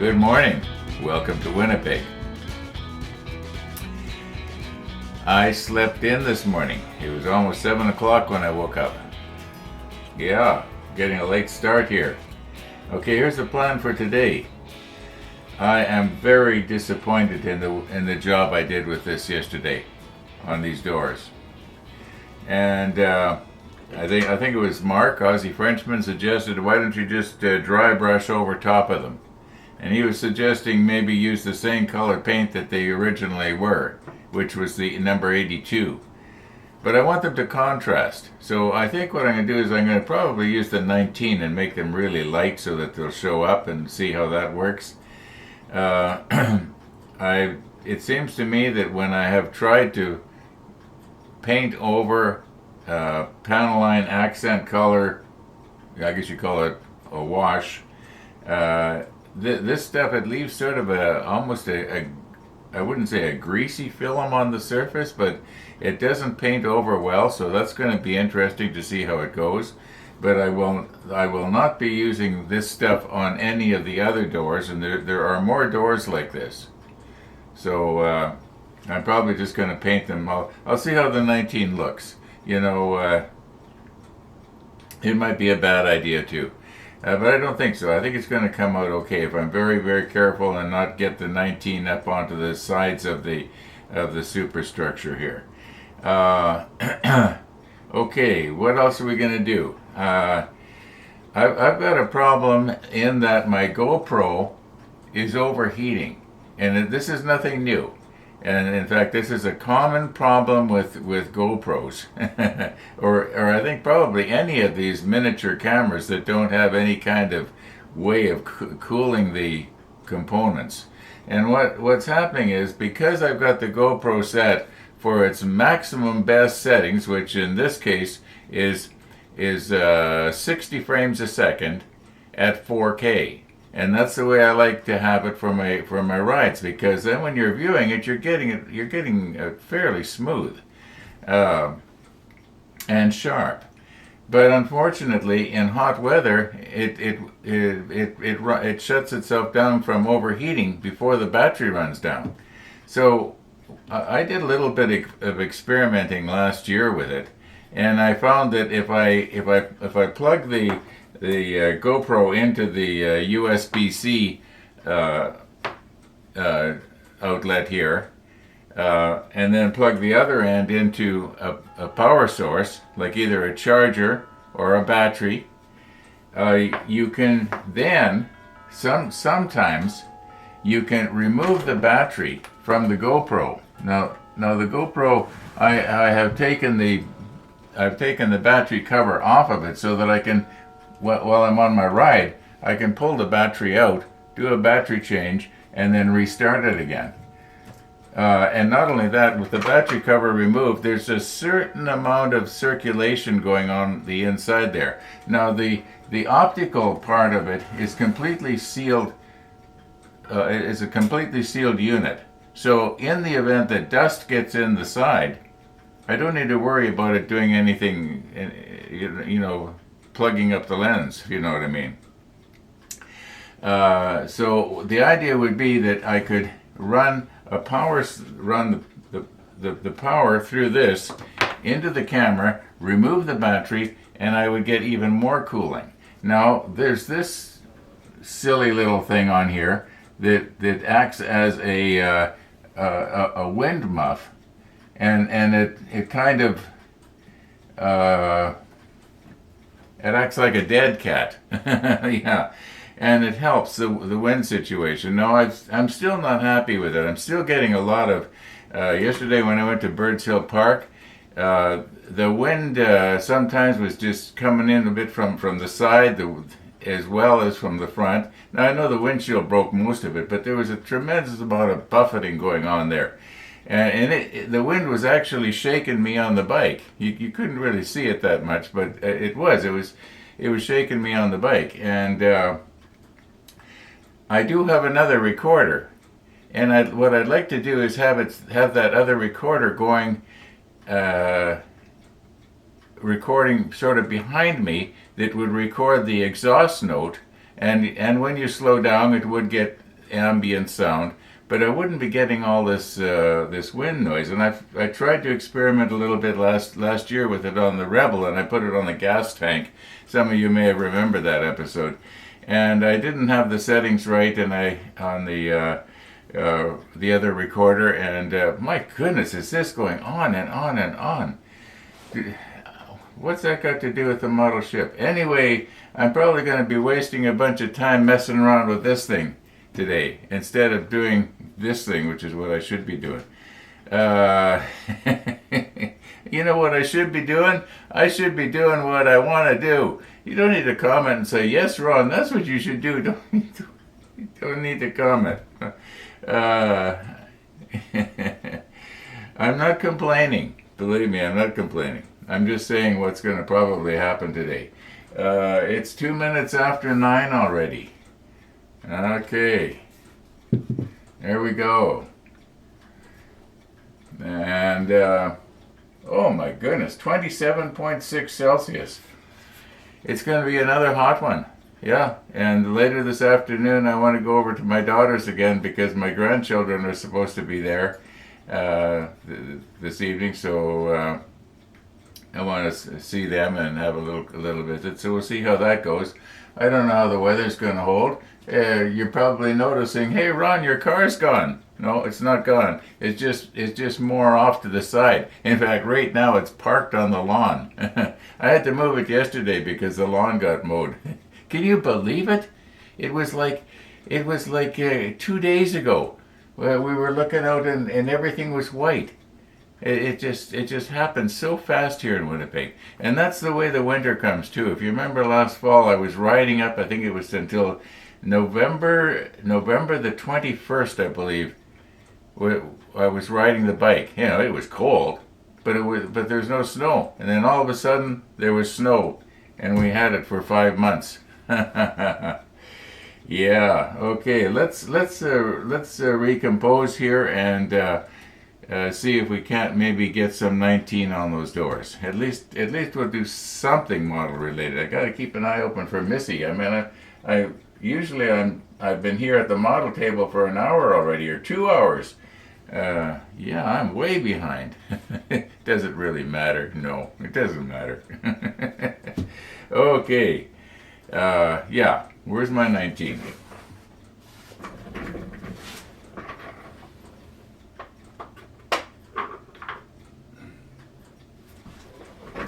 Good morning. Welcome to Winnipeg. I slept in this morning. It was almost 7 o'clock when I woke up. Yeah, getting a late start here. Okay, here's the plan for today. I am very disappointed in the job I did with this yesterday on these doors. And I think it was Mark, Aussie Frenchman, suggested, why don't you just dry brush over top of them? And he was suggesting maybe use the same color paint that they originally were, which was the number 82. But I want them to contrast. So I think what I'm going to do is I'm going to probably use the 19 and make them really light so that they'll show up and see how that works. It seems to me that when I have tried to paint over panel line accent color, I guess you call it a wash, this stuff, it leaves sort of almost I wouldn't say a greasy film on the surface, but it doesn't paint over well, so that's going to be interesting to see how it goes. But I will not be using this stuff on any of the other doors, and there are more doors like this. So I'm probably just going to paint them. I'll see how the 19 looks. You know, it might be a bad idea too. But I don't think so. I think it's going to come out okay if I'm very, very careful and not get the 19 up onto the sides of the superstructure here. Okay, what else are we going to do? I've got a problem in that my GoPro is overheating, and this is nothing new. And in fact, this is a common problem with GoPros, or I think probably any of these miniature cameras that don't have any kind of way of cooling the components. And what's happening is, because I've got the GoPro set for its maximum best settings, which in this case is 60 frames a second at 4K. And that's the way I like to have it for my rides, because then when you're viewing it, you're getting fairly smooth and sharp. But unfortunately, in hot weather, it shuts itself down from overheating before the battery runs down. So I did a little bit of experimenting last year with it, and I found that if I plug the GoPro into the USB-C outlet here, and then plug the other end into a power source, like either a charger or a battery, you can then, sometimes, you can remove the battery from the GoPro. Now the GoPro, I've taken the battery cover off of it so that I can, while I'm on my ride, I can pull the battery out, do a battery change, and then restart it again. And not only that, with the battery cover removed, there's a certain amount of circulation going on the inside there. Now the optical part of it is completely sealed. It's a completely sealed unit. So in the event that dust gets in the side, I don't need to worry about it doing anything, you know, plugging up the lens, if you know what I mean. So the idea would be that I could run the power through this into the camera, remove the battery, and I would get even more cooling. Now there's this silly little thing on here that acts as a wind muff, and it kind of it acts like a dead cat. Yeah, and it helps the wind situation. No, I'm still not happy with it. I'm still getting a lot of yesterday when I went to Birds Hill Park, the wind sometimes was just coming in a bit from the side as well as from the front. Now I know the windshield broke most of it, but there was a tremendous amount of buffeting going on there. And the wind was actually shaking me on the bike. You couldn't really see it that much, but it was shaking me on the bike. And I do have another recorder, and what I'd like to do is have that other recorder going, recording sort of behind me, that would record the exhaust note, and when you slow down, it would get ambient sound, but I wouldn't be getting all this this wind noise. And I tried to experiment a little bit last year with it on the Rebel, and I put it on the gas tank. Some of you may have remembered that episode. And I didn't have the settings right, and I on the other recorder, and my goodness, is this going on and on and on? What's that got to do with the model ship? Anyway, I'm probably going to be wasting a bunch of time messing around with this thing today instead of doing this thing, which is what I should be doing. You know what I should be doing? I should be doing what I want to do. You don't need to comment and say, yes, Ron, that's what you should do. Don't need to comment. I'm not complaining. Believe me, I'm not complaining. I'm just saying what's going to probably happen today. It's 2 minutes after 9 already. Okay. There we go. And, oh my goodness, 27.6 Celsius. It's going to be another hot one. Yeah, and later this afternoon I want to go over to my daughter's again because my grandchildren are supposed to be there this evening, so I want to see them and have a little visit. So we'll see how that goes. I don't know how the weather's going to hold. You're probably noticing, hey Ron, your car's gone. No, it's not gone. It's just more off to the side. In fact, right now it's parked on the lawn. I had to move it yesterday because the lawn got mowed. Can you believe it? It was like 2 days ago. We were looking out and everything was white. It just happened so fast here in Winnipeg. And that's the way the winter comes too. If you remember last fall, I was riding up, I think it was until November the 21st, I believe. I was riding the bike. You know, it was cold, but there's no snow. And then all of a sudden there was snow, and we had it for 5 months. Yeah. Okay. Let's recompose here and see if we can't maybe get some 19 on those doors. At least we'll do something model related. I got to keep an eye open for Missy. I mean, I've been here at the model table for an hour already, or 2 hours. Yeah, I'm way behind. Does it really matter? No, it doesn't matter. Okay. Yeah, where's my 19?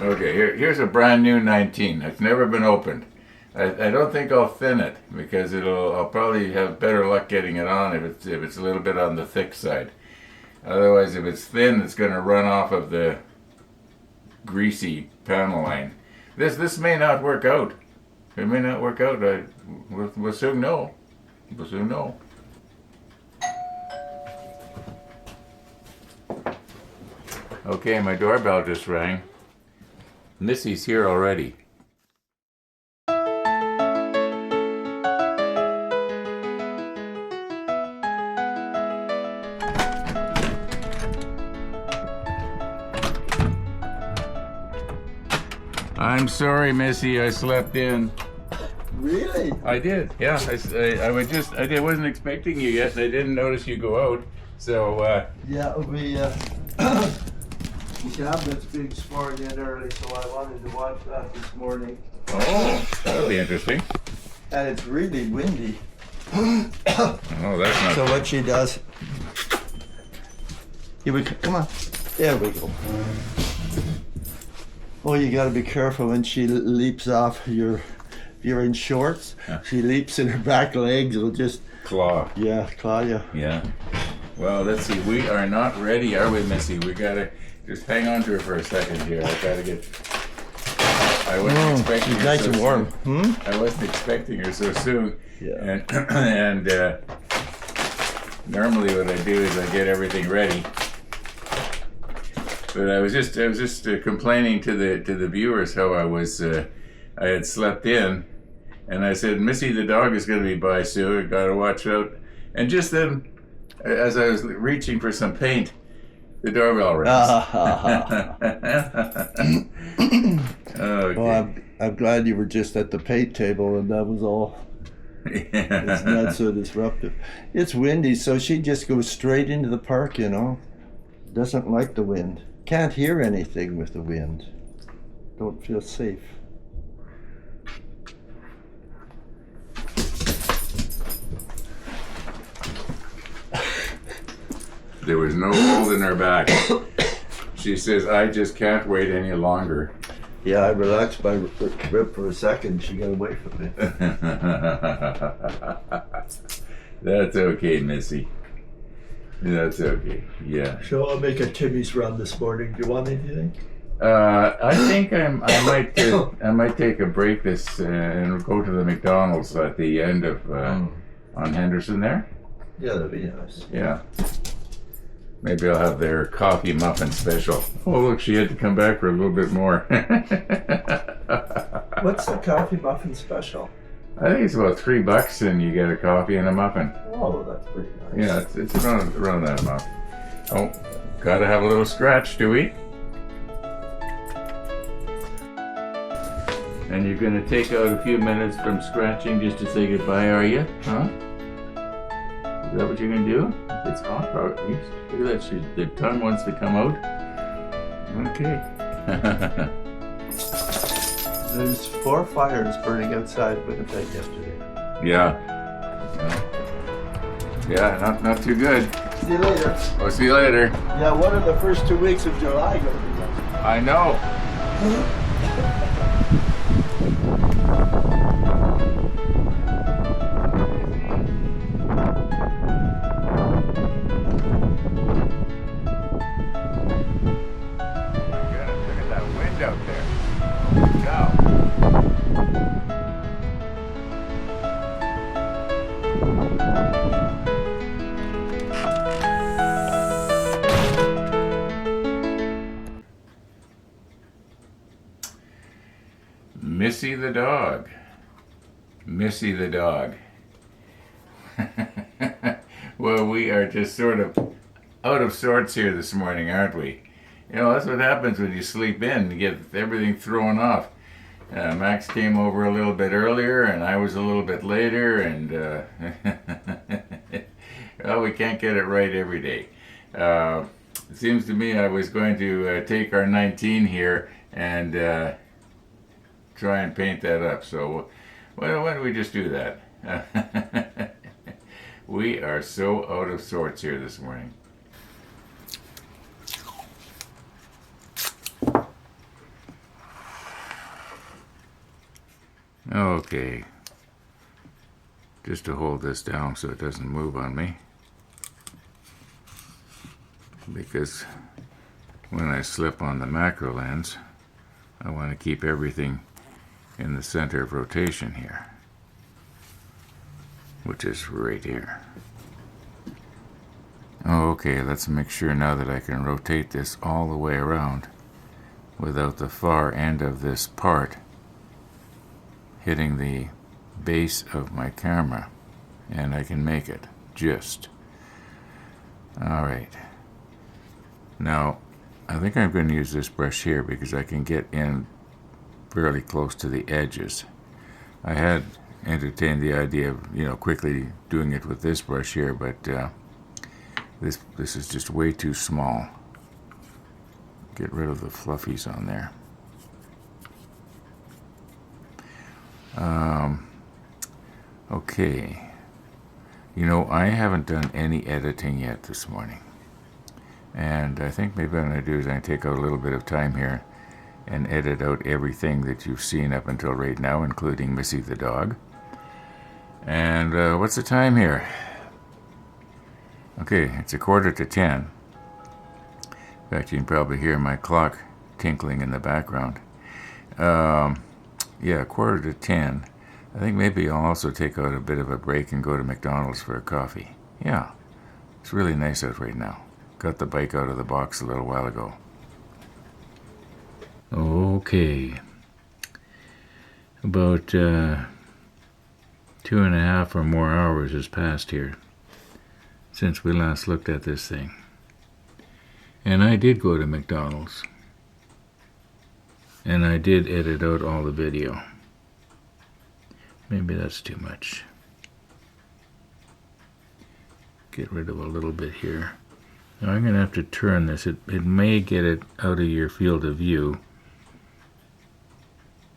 Okay, here's a brand new 19. It's never been opened. I don't think I'll thin it because I'll probably have better luck getting it on if it's a little bit on the thick side. Otherwise, if it's thin, it's going to run off of the greasy panel line. This may not work out. It may not work out. We'll soon know. We'll soon know. Okay, my doorbell just rang. Missy's here already. I'm sorry, Missy, I slept in. Really? I did, yeah. I wasn't expecting you yet, and I didn't notice you go out. So, yeah, the cabinet's being sparred in early, so I wanted to watch that this morning. Oh, that'll be interesting. And it's really windy. Oh, that's not. So what she does, come on, there we go. Oh, you got to be careful when she leaps off if you're in shorts. Yeah. She leaps in her back legs. It'll just claw. Yeah, claw you. Yeah. Well, let's see. We are not ready, are we, Missy? We gotta just hang on to her for a second here. I gotta get. I wasn't expecting she's her nice so and warm. Soon. I wasn't expecting her so soon. Yeah. And normally what I do is I get everything ready. But I was just complaining to the viewers how I had slept in, and I said, Missy the dog is going to be by soon. I got to watch out. And just then, as I was reaching for some paint, the doorbell rings. Okay. Well, I'm glad you were just at the paint table and that was all. It's not so disruptive. It's windy, so she just goes straight into the park, you know. Doesn't like the wind. Can't hear anything with the wind. Don't feel safe. There was no holding her back. She says, I just can't wait any longer. Yeah, I relaxed my grip for a second. She got away from me. That's okay, Missy. That's okay. Yeah. So I'll make a Timmy's run this morning. Do you want anything? I think I might take a break and go to the McDonald's at the end of on Henderson there. Yeah, that'd be nice. Yeah. Maybe I'll have their coffee muffin special. Oh, look, she had to come back for a little bit more. What's the coffee muffin special? I think it's about $3 and you get a coffee and a muffin. Oh, that's pretty nice. Yeah, it's around that amount. Oh, gotta have a little scratch, do we? And you're gonna take out a few minutes from scratching just to say goodbye, are you? Huh? Is that what you're gonna do? It's hot out. Look at that. The tongue wants to come out. Okay. There's 4 fires burning outside Winnipeg yesterday. Yeah. Yeah, not too good. See you later. I'll see you later. Yeah, what are the first 2 weeks of July going to be like? I know. Look at that wind out there. Go. Missy the dog. Missy the dog. Well, we are just sort of out of sorts here this morning, aren't we? You know, that's what happens when you sleep in. You get everything thrown off. Max came over a little bit earlier, and I was a little bit later, and well, we can't get it right every day. It seems to me I was going to take our 19 here and try and paint that up. So why don't we just do that? We are so out of sorts here this morning. Okay, just to hold this down so it doesn't move on me, because when I slip on the macro lens, I want to keep everything in the center of rotation here, which is right here. Okay, let's make sure now that I can rotate this all the way around without the far end of this part hitting the base of my camera, and I can make it just. Alright. Now, I think I'm going to use this brush here because I can get in fairly close to the edges. I had entertained the idea of, quickly doing it with this brush here, but this is just way too small. Get rid of the fluffies on there. Okay. I haven't done any editing yet this morning. And I think maybe what I'm going to do is I'm going to take out a little bit of time here and edit out everything that you've seen up until right now, including Missy the dog. And what's the time here? Okay, it's 9:45. In fact, you can probably hear my clock tinkling in the background. Yeah, 9:45. I think maybe I'll also take out a bit of a break and go to McDonald's for a coffee. Yeah, it's really nice out right now. Got the bike out of the box a little while ago. Okay. About 2.5 or more hours has passed here since we last looked at this thing. And I did go to McDonald's. And I did edit out all the video. Maybe that's too much. get rid of a little bit here. Now I'm going to have to turn this. It may get it out of your field of view.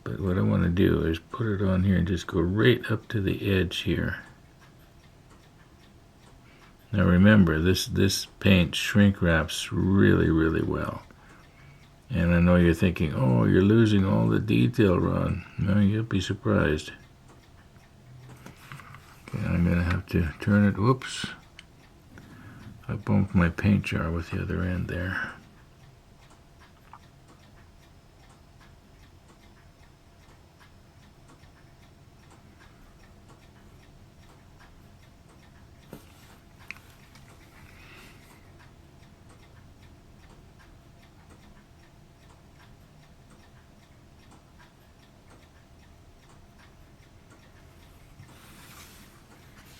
But what I want to do is put it on here and just go right up to the edge here. Now remember, this paint shrink wraps really, really well. And I know you're thinking, oh, you're losing all the detail, Ron. No, you'll be surprised. Okay, I'm going to have to turn it. Whoops. I bumped my paint jar with the other end there.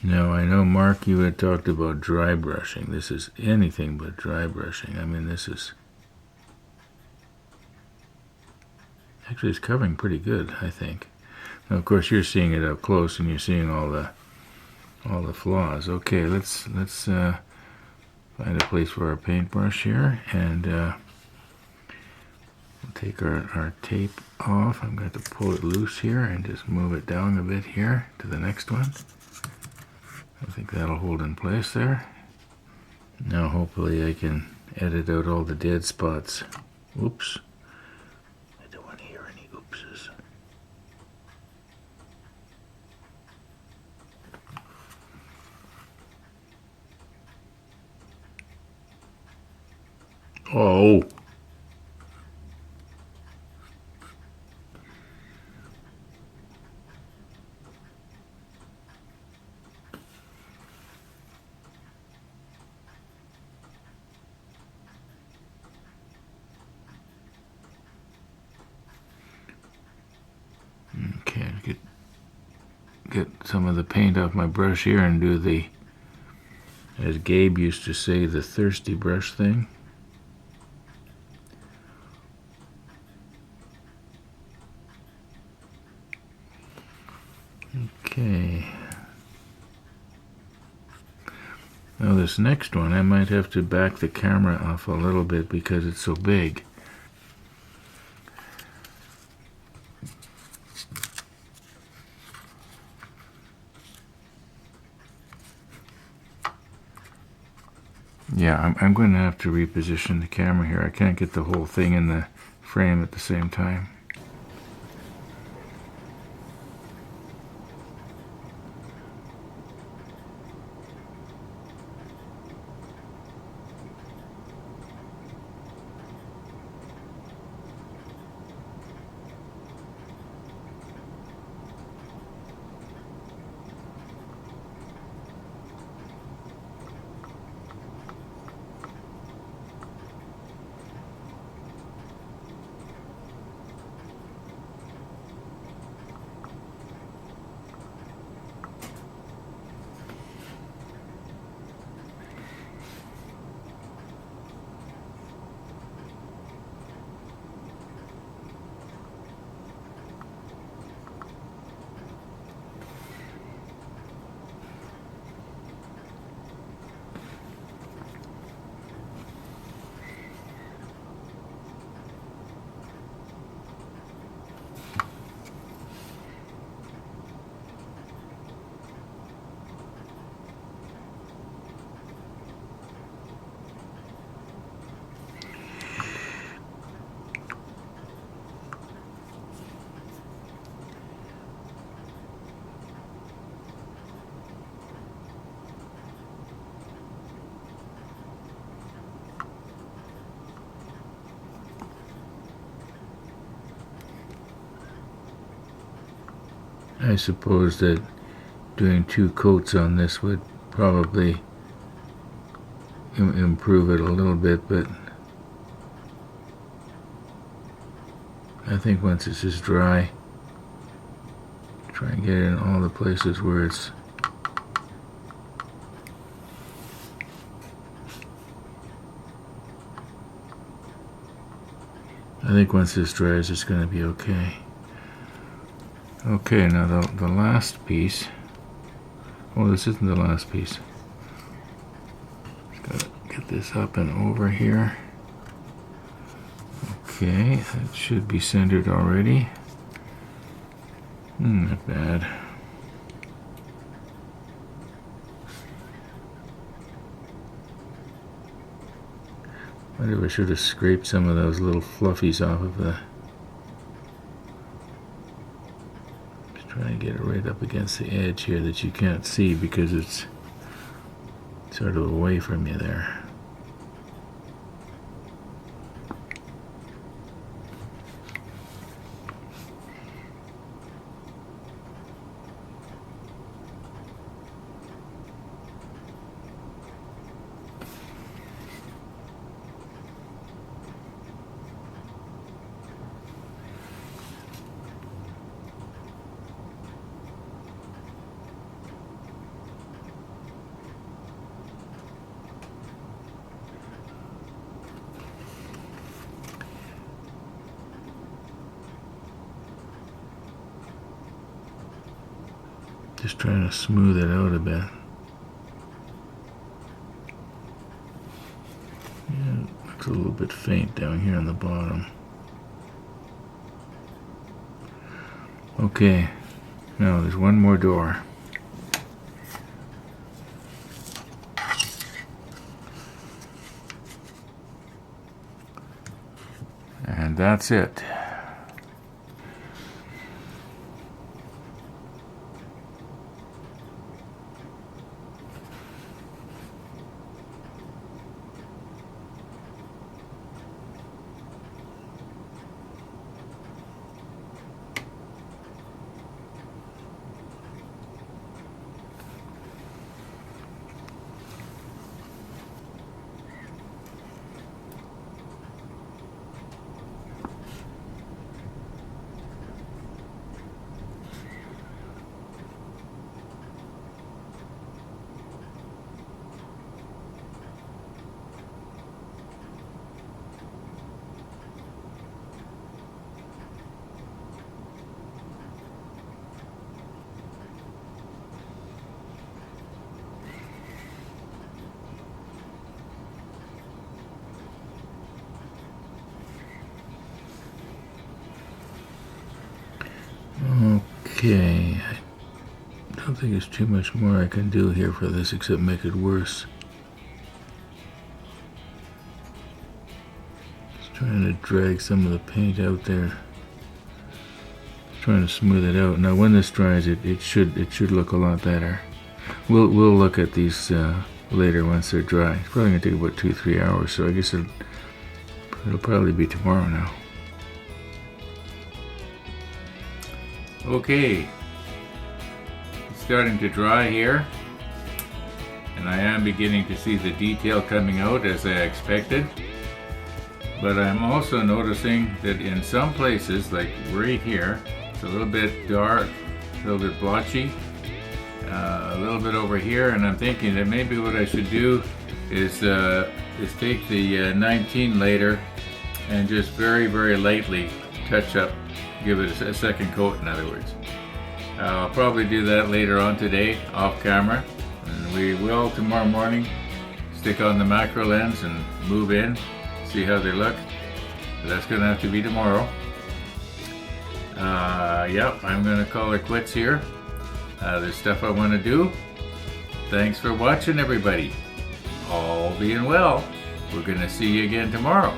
Now, I know, Mark, you had talked about dry brushing. This is anything but dry brushing. I mean, this is... Actually, it's covering pretty good, I think. Now, of course, you're seeing it up close, and you're seeing all the flaws. Okay, let's find a place for our paintbrush here, and we'll take our tape off. I'm going to pull it loose here and just move it down a bit here to the next one. I think that'll hold in place there. Now hopefully I can edit out all the dead spots. Oops. I don't want to hear any oopses. Oh. Okay, get some of the paint off my brush here and do the, as Gabe used to say, the thirsty brush thing. Okay. Now this next one, I might have to back the camera off a little bit because it's so big. Yeah, I'm going to have to reposition the camera here. I can't get the whole thing in the frame at the same time. I suppose that doing 2 coats on this would probably improve it a little bit, but I think once it's just dry, try and get it in all the places where it's I think once this dries, it's going to be okay. Okay, now the last piece. Oh, this isn't the last piece. get this up and over here. Okay, that should be centered already. Not bad. I wonder if I should have scraped some of those little fluffies off of the... Just trying to get it right up against the edge here that you can't see because it's sort of away from you there. Just trying to smooth it out a bit. Yeah, it looks a little bit faint down here on the bottom. Okay, now there's one more door. And that's it. Okay, I don't think there's too much more I can do here for this except make it worse. Just trying to drag some of the paint out there. Just trying to smooth it out. Now when this dries, it should look a lot better. We'll look at these later once they're dry. It's probably gonna take about 2-3 hours, so I guess it'll probably be tomorrow now. Okay, it's starting to dry here, and I am beginning to see the detail coming out as I expected, but I'm also noticing that in some places, like right here, it's a little bit dark, a little bit blotchy, a little bit over here, and I'm thinking that maybe what I should do is take the 19 later and just very, very lightly touch up, give it a second coat, in other words. I'll probably do that later on today, off camera, and we will tomorrow morning stick on the macro lens and move in, see how they look. But that's going to have to be tomorrow. Yep, I'm going to call it quits here. There's stuff I want to do. Thanks for watching, everybody. All being well, we're going to see you again tomorrow.